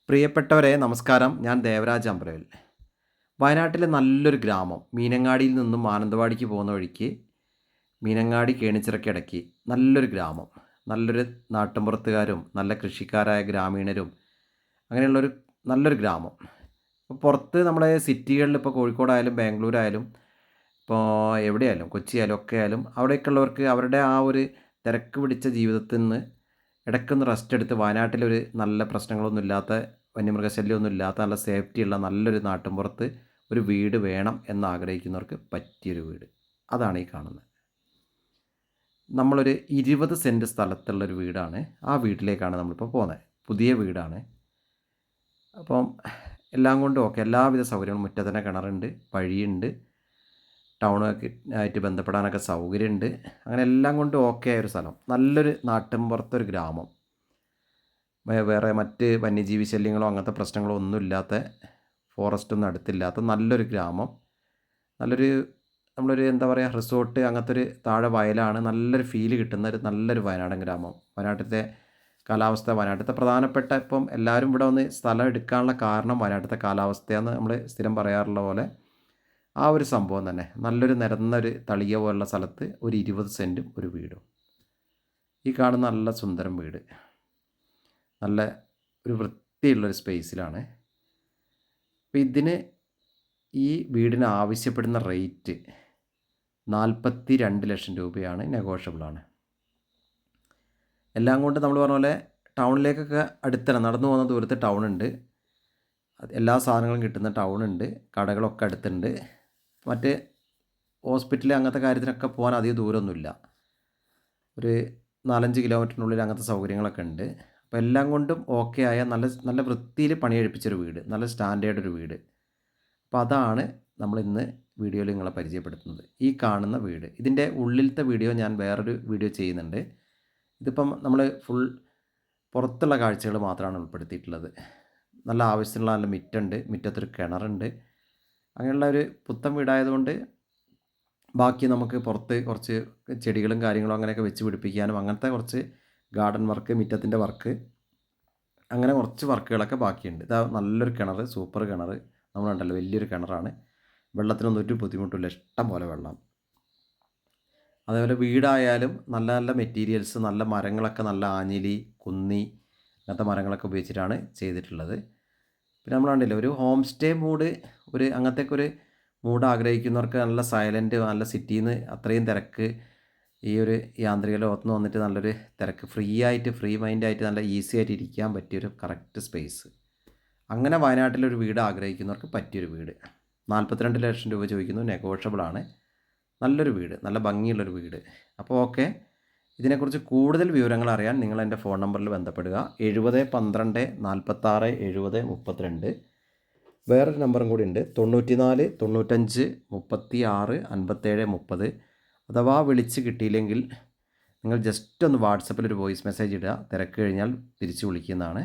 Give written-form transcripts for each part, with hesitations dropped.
പ്രിയപ്പെട്ടവരെ നമസ്കാരം. ഞാൻ ദേവരാജ് അമ്പലവൽ. വയനാട്ടിലെ നല്ലൊരു ഗ്രാമം മീനങ്ങാടിയിൽ നിന്നും മാനന്തവാടിക്ക് പോകുന്ന വഴിക്ക് മീനങ്ങാടി കേണിച്ചിറക്കിടയ്ക്ക് നല്ലൊരു ഗ്രാമം, നല്ലൊരു നാട്ടിൻപുറത്തുകാരും നല്ല കൃഷിക്കാരായ ഗ്രാമീണരും അങ്ങനെയുള്ളൊരു നല്ലൊരു ഗ്രാമം. ഇപ്പോൾ പുറത്ത് നമ്മുടെ സിറ്റികളിൽ ഇപ്പോൾ കോഴിക്കോടായാലും ബാംഗ്ലൂരായാലും ഇപ്പോൾ എവിടെയായാലും കൊച്ചിയായാലും ഒക്കെ ആയാലും അവിടേക്കുള്ളവർക്ക് അവരുടെ ആ ഒരു തിരക്ക് പിടിച്ച ജീവിതത്തിൽ നിന്ന് ഇടയ്ക്കൊന്ന് റെസ്റ്റ് എടുത്ത് വയനാട്ടിലൊരു നല്ല പ്രശ്നങ്ങളൊന്നും ഇല്ലാത്ത വന്യമൃഗശല്യമൊന്നും ഇല്ലാത്ത നല്ല സേഫ്റ്റിയുള്ള നല്ലൊരു നാട്ടിൻപുറത്ത് ഒരു വീട് വേണം എന്ന് ആഗ്രഹിക്കുന്നവർക്ക് പറ്റിയൊരു വീട് അതാണ് ഈ കാണുന്നത്. നമ്മളൊരു 20 സെൻറ്റ് സ്ഥലത്തുള്ളൊരു വീടാണ്. ആ വീട്ടിലേക്കാണ് നമ്മളിപ്പോൾ പോകുന്നത്. പുതിയ വീടാണ്. അപ്പം എല്ലാം കൊണ്ടും ഓക്കെ, എല്ലാവിധ സൗകര്യങ്ങളും, മുറ്റത്ത് കിണറുണ്ട്, വഴിയുണ്ട്, ടൗണൊക്കെ ആയിട്ട് ബന്ധപ്പെടാനൊക്കെ സൗകര്യമുണ്ട്. അങ്ങനെ എല്ലാം കൊണ്ടും ഓക്കെ ആയൊരു സ്ഥലം, നല്ലൊരു നാട്ടിൻപുറത്തൊരു ഗ്രാമം, വേറെ മറ്റ് വന്യജീവി ശല്യങ്ങളോ അങ്ങനത്തെ പ്രശ്നങ്ങളോ ഒന്നുമില്ലാത്ത, ഫോറസ്റ്റൊന്നും അടുത്തില്ലാത്ത നല്ലൊരു ഗ്രാമം. നല്ലൊരു നമ്മളൊരു എന്താ പറയുക, റിസോർട്ട് അങ്ങനത്തെ ഒരു താഴെ വയലാണ്, നല്ലൊരു ഫീല് കിട്ടുന്ന ഒരു നല്ലൊരു വയനാടൻ ഗ്രാമം. വയനാട്ടിലത്തെ കാലാവസ്ഥ, വയനാട്ടിലത്തെ പ്രധാനപ്പെട്ട ഇപ്പം എല്ലാവരും ഇവിടെ വന്ന് സ്ഥലം എടുക്കാനുള്ള കാരണം വയനാട്ടിലത്തെ കാലാവസ്ഥയാണെന്ന് നമ്മൾ സ്ഥിരം പറയാറുള്ള പോലെ ആ ഒരു സംഭവം തന്നെ. നല്ലൊരു നിരന്നൊരു തളിക പോലുള്ള സ്ഥലത്ത് ഒരു 20 സെൻറ്റും ഒരു വീടും. ഈ കാണുന്ന നല്ല സുന്ദരം വീട് നല്ല ഒരു വൃത്തിയുള്ളൊരു സ്പേസിലാണ്. അപ്പോൾ ഇതിന് ഈ വീടിന് ആവശ്യപ്പെടുന്ന റേറ്റ് 42 ലക്ഷം രൂപയാണ്, നെഗോഷ്യബിളാണ്. എല്ലാം കൊണ്ട് നമ്മൾ പറഞ്ഞ പോലെ ടൗണിലേക്കൊക്കെ അടുത്തല്ല, നടന്നു പോകുന്ന ദൂരത്ത് ടൗണുണ്ട്, എല്ലാ സാധനങ്ങളും കിട്ടുന്ന ടൗണുണ്ട്, കടകളൊക്കെ അടുത്തുണ്ട്. മറ്റ് ഹോസ്പിറ്റൽ അങ്ങനത്തെ കാര്യത്തിനൊക്കെ പോകാൻ അധികം ദൂരമൊന്നുമില്ല, ഒരു 4-5 കിലോമീറ്ററിനുള്ളിൽ അങ്ങനത്തെ സൗകര്യങ്ങളൊക്കെ ഉണ്ട്. അപ്പോൾ എല്ലാം കൊണ്ടും ഓക്കെ ആയ നല്ല നല്ല വൃത്തിയിൽ പണിയെടുപ്പിച്ചൊരു വീട്, നല്ല സ്റ്റാൻഡേർഡ് ഒരു വീട്. അപ്പോൾ അതാണ് നമ്മൾ ഇന്ന് വീഡിയോയിൽ നിങ്ങളെ പരിചയപ്പെടുത്തുന്നത്. ഈ കാണുന്ന വീട്, ഇതിൻ്റെ ഉള്ളിലത്തെ വീഡിയോ ഞാൻ വേറൊരു വീഡിയോ ചെയ്യുന്നുണ്ട്. ഇതിപ്പം നമ്മൾ ഫുൾ പുറത്തുള്ള കാഴ്ചകൾ മാത്രമാണ് ഉൾപ്പെടുത്തിയിട്ടുള്ളത്. നല്ല ആവശ്യത്തിനുള്ള നല്ല മിറ്റുണ്ട്, മുറ്റത്തൊരു കിണറുണ്ട്. അങ്ങനെയുള്ള ഒരു പുത്തൻ വീടായതുകൊണ്ട് ബാക്കി നമുക്ക് പുറത്ത് കുറച്ച് ചെടികളും കാര്യങ്ങളും അങ്ങനെയൊക്കെ വെച്ച് പിടിപ്പിക്കാനും അങ്ങനത്തെ കുറച്ച് ഗാർഡൻ വർക്ക്, മുറ്റത്തിൻ്റെ വർക്ക്, അങ്ങനെ കുറച്ച് വർക്കുകളൊക്കെ ബാക്കിയുണ്ട്. ഇതാ നല്ലൊരു കിണർ, സൂപ്പർ കിണർ, നമ്മളുണ്ടല്ലോ വലിയൊരു കിണറാണ്. വെള്ളത്തിനൊന്നും ഒരു ബുദ്ധിമുട്ടില്ല, ഇഷ്ടം പോലെ വെള്ളം. അതേപോലെ വീടായാലും നല്ല നല്ല മെറ്റീരിയൽസ്, നല്ല മരങ്ങളൊക്കെ, നല്ല ആഞ്ഞിലി, കുന്നി അങ്ങനത്തെ മരങ്ങളൊക്കെ ഉപയോഗിച്ചിട്ടാണ് ചെയ്തിട്ടുള്ളത്. പിന്നെ നമ്മൾ കണ്ടില്ലേ ഒരു ഹോം സ്റ്റേ മൂഡ്, ഒരു അങ്ങനത്തെയൊക്കെ ഒരു മൂഡ് ആഗ്രഹിക്കുന്നവർക്ക്, നല്ല സൈലൻറ്റ്, നല്ല സിറ്റിയിൽ നിന്ന് അത്രയും തിരക്ക്, ഈ ഒരു യാന്ത്രിക ലോകത്ത് നിന്ന് വന്നിട്ട് നല്ലൊരു തിരക്ക് ഫ്രീ ആയിട്ട്, ഫ്രീ മൈൻഡായിട്ട് നല്ല ഈസി ആയിട്ട് ഇരിക്കാൻ പറ്റിയൊരു കറക്റ്റ് സ്പേസ്. അങ്ങനെ വയനാട്ടിലൊരു വീട് ആഗ്രഹിക്കുന്നവർക്ക് പറ്റിയൊരു വീട്. 42 ലക്ഷം രൂപ ചോദിക്കുന്നു, നെഗോഷ്യബിളാണ്. നല്ലൊരു വീട്, നല്ല ഭംഗിയുള്ളൊരു വീട്. അപ്പോൾ ഓക്കെ, ഇതിനെക്കുറിച്ച് കൂടുതൽ വിവരങ്ങൾ അറിയാൻ നിങ്ങൾ എൻ്റെ ഫോൺ നമ്പറിൽ ബന്ധപ്പെടുക, 70 12 46 70 32. വേറൊരു നമ്പറും കൂടി ഉണ്ട്, 94 95 36 57 30. അഥവാ വിളിച്ച് കിട്ടിയില്ലെങ്കിൽ നിങ്ങൾ ജസ്റ്റ് ഒന്ന് വാട്സപ്പിൽ ഒരു വോയിസ് മെസ്സേജ് ഇടുക, തിരക്ക് കഴിഞ്ഞാൽ തിരിച്ച് വിളിക്കുന്നതാണ്.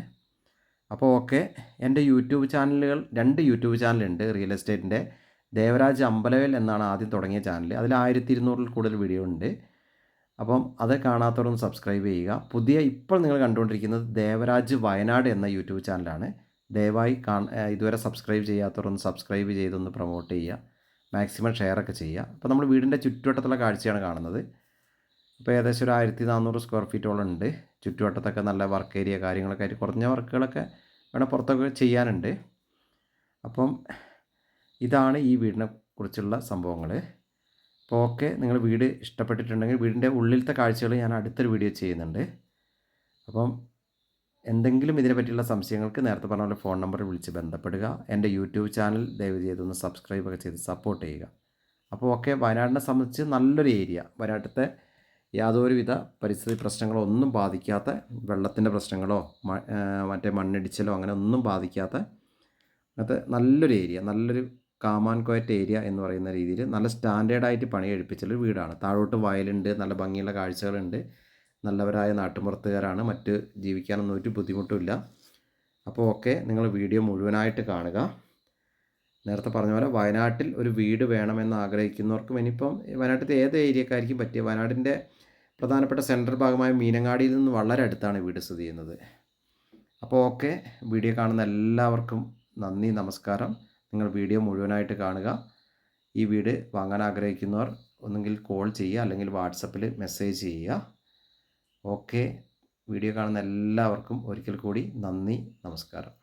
അപ്പോൾ ഓക്കെ, എൻ്റെ യൂട്യൂബ് ചാനലുകൾ, 2 യൂട്യൂബ് ചാനലുണ്ട് റിയൽ എസ്റ്റേറ്റിൻ്റെ. ദേവരാജ് അമ്പലവേൽ എന്നാണ് ആദ്യം തുടങ്ങിയ ചാനൽ, അതിൽ 1200-ൽ കൂടുതൽ വീഡിയോ ഉണ്ട്. അപ്പം അത് കാണാത്തവരൊന്ന് സബ്സ്ക്രൈബ് ചെയ്യുക. ഇപ്പോൾ നിങ്ങൾ കണ്ടുകൊണ്ടിരിക്കുന്നത് ദേവരാജ് വയനാട് എന്ന യൂട്യൂബ് ചാനലാണ്. ദയവായി ഇതുവരെ സബ്സ്ക്രൈബ് ചെയ്യാത്തവരൊന്ന് സബ്സ്ക്രൈബ് ചെയ്തൊന്ന് പ്രൊമോട്ട് ചെയ്യുക, മാക്സിമം ഷെയറൊക്കെ ചെയ്യുക. അപ്പോൾ നമ്മൾ വീടിൻ്റെ ചുറ്റുവട്ടത്തുള്ള കാഴ്ചയാണ് കാണുന്നത്. ഇപ്പോൾ ഏകദേശം ഒരു 1400 സ്ക്വയർ ഫീറ്റോളം ഉണ്ട്. ചുറ്റുവട്ടത്തൊക്കെ നല്ല വർക്ക് ഏരിയ കാര്യങ്ങളൊക്കെ ആയിട്ട് കുറഞ്ഞ വർക്കുകളൊക്കെ വേണം പുറത്തൊക്കെ ചെയ്യാനുണ്ട്. അപ്പം ഇതാണ് ഈ വീടിനെ കുറിച്ചുള്ള സംഭവങ്ങൾ. അപ്പോൾ ഓക്കെ, നിങ്ങൾ വീട് ഇഷ്ടപ്പെട്ടിട്ടുണ്ടെങ്കിൽ വീടിൻ്റെ ഉള്ളിലത്തെ കാഴ്ചകൾ ഞാൻ അടുത്തൊരു വീഡിയോ ചെയ്യുന്നുണ്ട്. അപ്പം എന്തെങ്കിലും ഇതിനെ പറ്റിയുള്ള സംശയങ്ങൾക്ക് നേരത്തെ പറഞ്ഞ പോലെ ഫോൺ നമ്പറിൽ വിളിച്ച് ബന്ധപ്പെടുക. എൻ്റെ യൂട്യൂബ് ചാനൽ ദയവ് ചെയ്തൊന്ന് സബ്സ്ക്രൈബ് ഒക്കെ ചെയ്ത് സപ്പോർട്ട് ചെയ്യുക. അപ്പോൾ ഓക്കെ, വയനാടിനെ സംബന്ധിച്ച് നല്ലൊരു ഏരിയ, വയനാട്ടിലത്തെ യാതൊരുവിധ പരിസ്ഥിതി പ്രശ്നങ്ങളോ ഒന്നും ബാധിക്കാത്ത, വെള്ളത്തിൻ്റെ പ്രശ്നങ്ങളോ മറ്റേ മണ്ണിടിച്ചിലോ അങ്ങനെ ഒന്നും ബാധിക്കാത്ത അങ്ങനത്തെ നല്ലൊരു ഏരിയ, നല്ലൊരു കാമാൻ കോയറ്റ് ഏരിയ എന്ന് പറയുന്ന രീതിയിൽ നല്ല സ്റ്റാൻഡേർഡായിട്ട് പണി കഴിപ്പിച്ചുള്ളൊരു വീടാണ്. താഴോട്ട് വയലുണ്ട്, നല്ല ഭംഗിയുള്ള കാഴ്ചകളുണ്ട്, നല്ലവരായ നാട്ടുമ്പുറത്തുകാരാണ്, മറ്റ് ജീവിക്കാനൊന്നും ഒരു ബുദ്ധിമുട്ടുമില്ല. അപ്പോൾ ഓക്കെ, നിങ്ങൾ വീഡിയോ മുഴുവനായിട്ട് കാണുക. നേരത്തെ പറഞ്ഞ പോലെ വയനാട്ടിൽ ഒരു വീട് വേണമെന്ന് ആഗ്രഹിക്കുന്നവർക്കും, ഇനിയിപ്പം വയനാട്ടിലത്തെ ഏത് ഏരിയക്കാർക്കും പറ്റിയ, വയനാടിൻ്റെ പ്രധാനപ്പെട്ട സെൻട്രൽ ഭാഗമായ മീനങ്ങാടിയിൽ നിന്ന് വളരെ അടുത്താണ് വീട് സ്ഥിതി ചെയ്യുന്നത്. അപ്പോൾ ഓക്കെ, വീഡിയോ കാണുന്ന എല്ലാവർക്കും നന്ദി, നമസ്കാരം. നിങ്ങൾ വീഡിയോ മുഴുവനായിട്ട് കാണുക. ഈ വീട് വാങ്ങാൻ ആഗ്രഹിക്കുന്നവർ ഒന്നുകിൽ കോൾ ചെയ്യുക, അല്ലെങ്കിൽ വാട്സപ്പിൽ മെസ്സേജ് ചെയ്യുക. ഓക്കെ, വീഡിയോ കാണുന്ന എല്ലാവർക്കും ഒരിക്കൽ കൂടി നന്ദി, നമസ്കാരം.